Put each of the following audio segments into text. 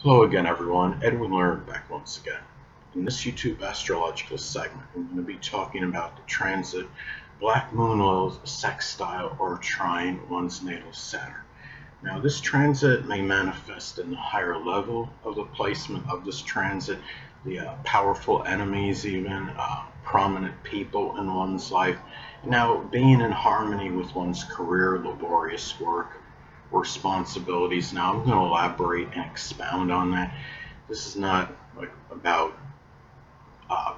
Hello again, everyone. Edwin Learnard back once again. In this YouTube astrological segment, I'm going to be talking about the transit Black Moon Lilith Sextile or Trine one's natal Saturn. Now, this transit may manifest in the higher level of the placement of this transit, the powerful enemies, even prominent people in one's life. Now, being in harmony with one's career, laborious work, responsibilities. Now, I'm going to elaborate and expound on that. This is not like about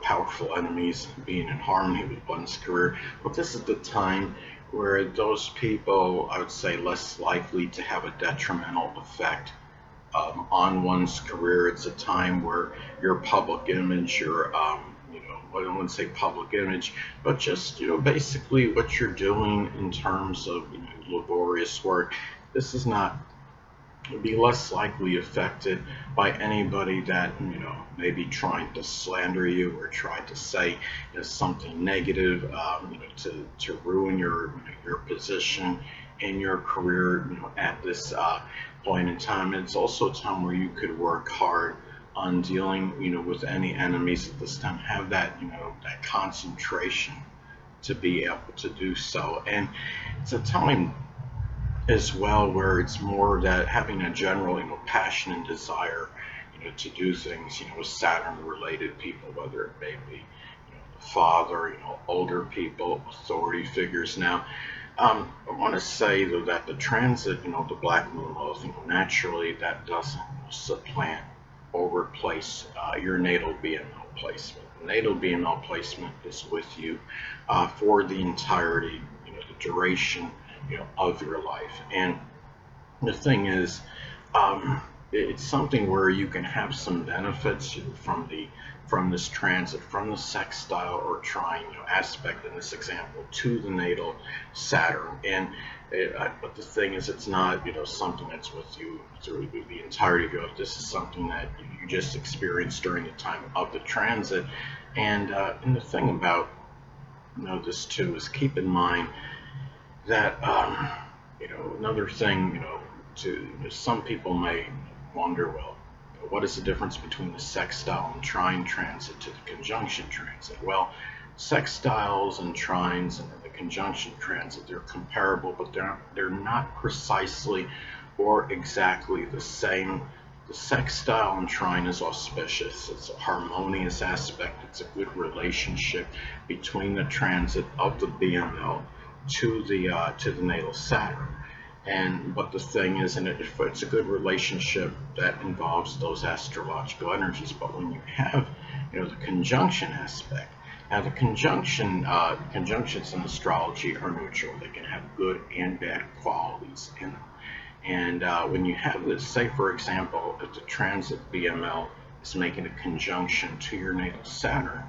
powerful enemies being in harmony with one's career, but this is the time where those people, I would say, less likely to have a detrimental effect on one's career. It's a time where your public image, I don't want to say public image, but just, basically what you're doing in terms of, laborious work. This is not be less likely affected by anybody that may be trying to slander you or try to say something negative, to ruin your position in your career, at this point in time. And it's also a time where you could work hard on dealing, with any enemies at this time. Have that, that concentration to be able to do so. And it's a time as well where it's more that having a general passion and desire to do things with Saturn related people, whether it may be the father, older people, authority figures. Now, I want to say though that the transit, the Black Moon Lilith, naturally that doesn't supplant or replace your natal BML placement. Natal BML placement is with you for the entirety, the duration, of your life. And the thing is, it's something where you can have some benefits from this transit, from the sextile or trine, aspect in this example to the natal Saturn. And but the thing is, it's not something that's with you through the entirety of your life. This is something that you just experienced during the time of the transit. And the thing about this too is keep in mind that another thing, to some people may wonder, well, what is the difference between the sextile and trine transit to the conjunction transit? Well, sextiles and trines and the conjunction transit, they're comparable, but they're not precisely or exactly the same. The sextile and trine is auspicious. It's a harmonious aspect. It's a good relationship between the transit of the BML to the natal Saturn. And but the thing is, and it's a good relationship that involves those astrological energies. But when you have, the conjunction aspect, now the conjunctions in astrology are neutral. They can have good and bad qualities in them. And when you have this, say for example, if the transit BML is making a conjunction to your natal Saturn,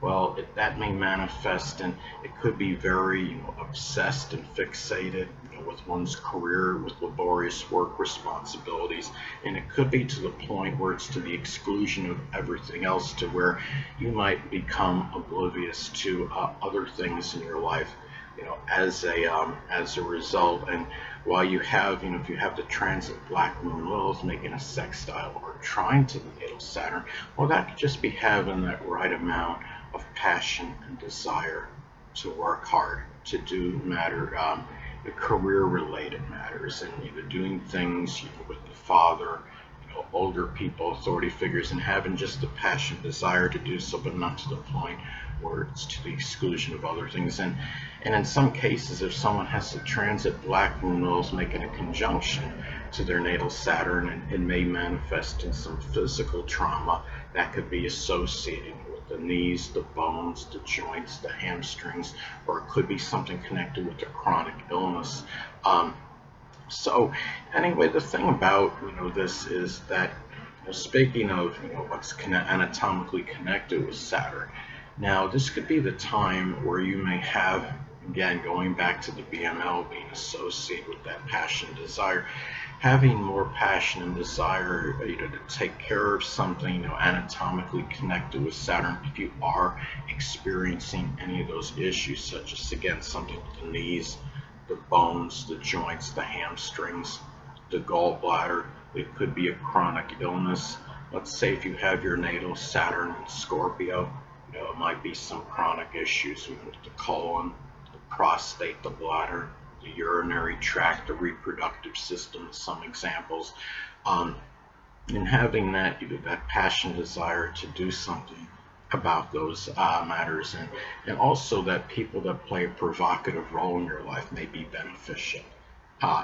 well, that may manifest, and it could be very, obsessed and fixated, with one's career, with laborious work responsibilities, and it could be to the point where it's to the exclusion of everything else, to where you might become oblivious to other things in your life, as a result. And while you have, if you have the transit Black Moon Lilith making a sextile or trine to the natal Saturn, well, that could just be having that right amount of passion and desire to work hard, to do the career-related matters, and doing things with the father, older people, authority figures, and having just the passion, desire to do so, but not to the point where it's to the exclusion of other things. And in some cases, if someone has to transit Black Moon Lilith making a conjunction to their natal Saturn, and it may manifest in some physical trauma that could be associated with the knees, the bones, the joints, the hamstrings, or it could be something connected with a chronic illness. So anyway, the thing about this is that, speaking of what's anatomically connected with Saturn, now this could be the time where you may have, again going back to the BML being associated with that passion, desire, having more passion and desire, to take care of something, anatomically connected with Saturn. If you are experiencing any of those issues, such as, again, something with the knees, the bones, the joints, the hamstrings, the gallbladder, It could be a chronic illness. Let's say if you have your natal Saturn in Scorpio, it might be some chronic issues with the colon, the prostate, the bladder, the urinary tract, the reproductive system, some examples. And having that, that passion, desire to do something about those matters, and also that people that play a provocative role in your life may be beneficial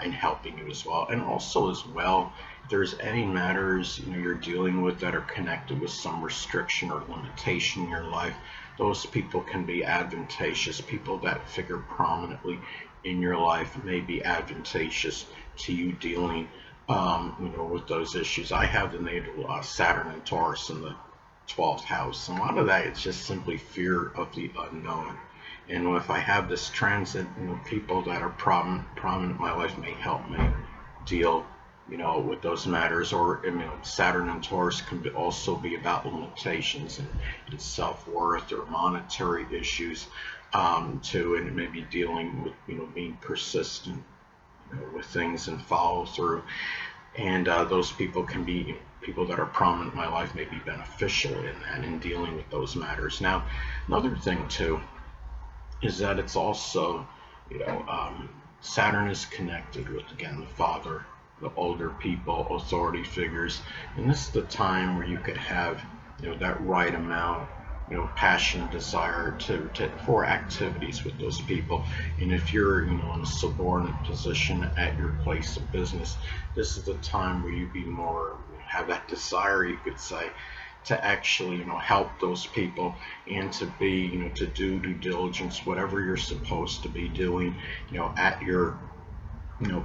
in helping you as well. And also as well, if there's any matters you're dealing with that are connected with some restriction or limitation in your life, those people can be advantageous. People that figure prominently in your life may be advantageous to you dealing with those issues. I have the natal Saturn and Taurus in the 12th house. And a lot of that is just simply fear of the unknown. And if I have this transit, people that are prominent in my life may help me deal, with those matters. Or Saturn and Taurus can also be about limitations and self-worth or monetary issues too, and maybe dealing with being persistent with things and follow through. And those people can be people that are prominent in my life, may be beneficial in that, in dealing with those matters. Now, another thing too is that it's also, Saturn is connected with, again, the father, the older people, authority figures, and this is the time where you could have, that right amount, passion, desire for activities with those people. And if you're, in a subordinate position at your place of business, this is the time where you be more, have that desire, you could say, to actually, help those people and to be, to do due diligence, whatever you're supposed to be doing, at your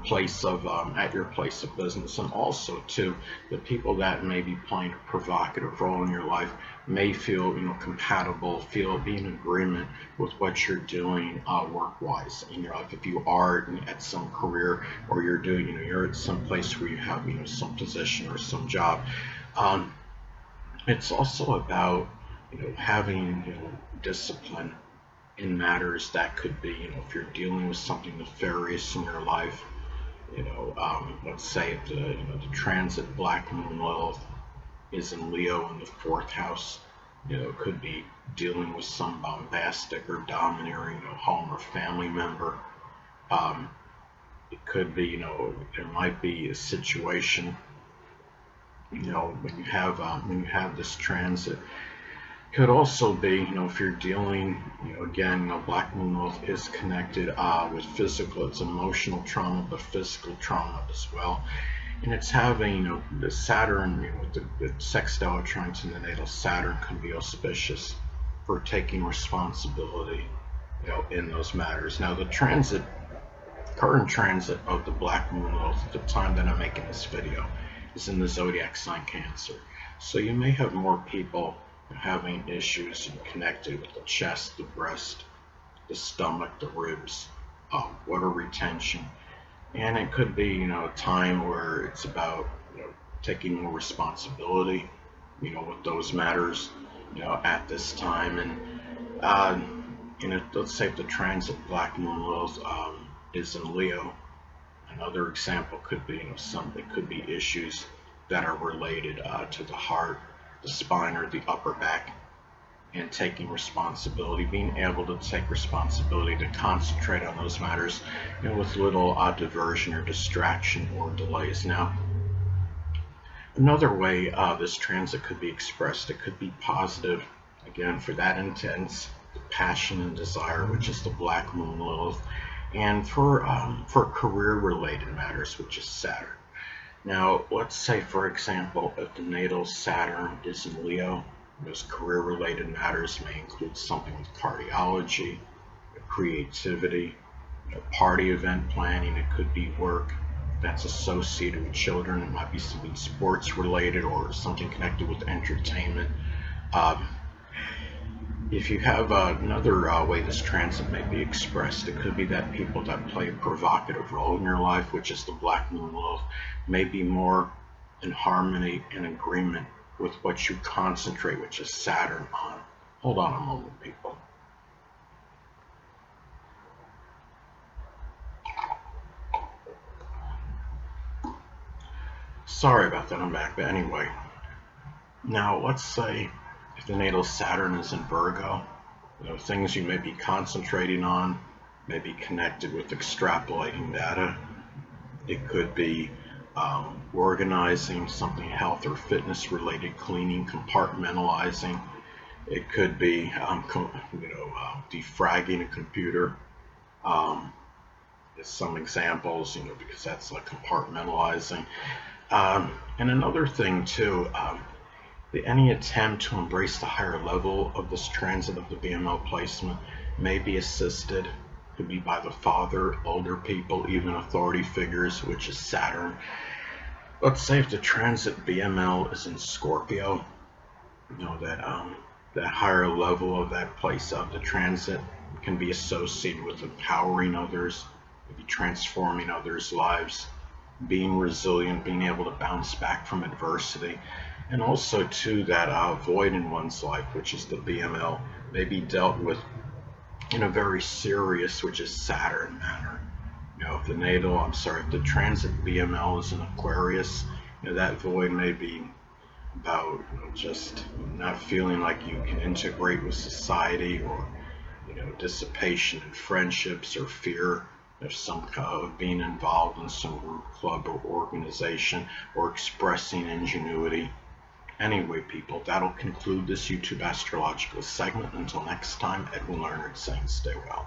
place of business. And also too, the people that may be playing a provocative role in your life may feel be in agreement with what you're doing work-wise in your life. If you are at some career, or you're doing, you're at some place where you have some position or some job, it's also about having discipline in matters that could be, if you're dealing with something nefarious in your life, let's say if the transit Black Moon Lilith is in Leo in the 4th house, it could be dealing with some bombastic or domineering, home or family member. It could be, there might be a situation, when you have this transit. Could also be, if you're dealing, again, Black Moon Lilith is connected with physical, it's emotional trauma, but physical trauma as well. And it's having, the Saturn, with the sextile Trine Natal Saturn can be auspicious for taking responsibility, in those matters. Now, the current transit of the Black Moon Lilith at the time that I'm making this video is in the zodiac sign Cancer. So you may have more people having issues connected with the chest, the breast, the stomach, the ribs, water retention. And it could be, a time where it's about, taking more responsibility, with those matters, at this time. And let's say if the transit Black Moon Lilith is in Leo, another example could be, it could be issues that are related to the heart, the spine, or the upper back, and taking responsibility, being able to take responsibility to concentrate on those matters, with little diversion or distraction or delays. Now, another way this transit could be expressed, it could be positive, again, for that intense passion and desire, which is the Black Moon Lilith, and for career-related matters, which is Saturn. Now, let's say, for example, if the natal Saturn is in Leo, those career-related matters may include something with cardiology, creativity, party event planning. It could be work that's associated with children. It might be something sports-related or something connected with entertainment. If you have another way this transit may be expressed, it could be that people that play a provocative role in your life, which is the Black Moon Lilith, may be more in harmony and agreement with what you concentrate, which is Saturn, on. Hold on a moment, people. Sorry about that, I'm back. But anyway, now let's say if the natal Saturn is in Virgo, things you may be concentrating on may be connected with extrapolating data. It could be organizing something health or fitness related, cleaning, compartmentalizing. It could be defragging a computer. Some examples, because that's like compartmentalizing. And another thing too, any attempt to embrace the higher level of this transit of the BML placement may be assisted. Could be by the father, older people, even authority figures, which is Saturn. Let's say if the transit BML is in Scorpio, that higher level of that place of the transit can be associated with empowering others, maybe transforming others' lives, being resilient, being able to bounce back from adversity, and also too that void in one's life, which is the BML, may be dealt with in a very serious, which is Saturn manner. If the transit BML is in Aquarius, that void may be about just not feeling like you can integrate with society, or dissipation in friendships, or fear of some kind of being involved in some group, club, or organization, or expressing ingenuity. Anyway, people, that'll conclude this YouTube astrological segment. Until next time, Edwin Learnard saying stay well.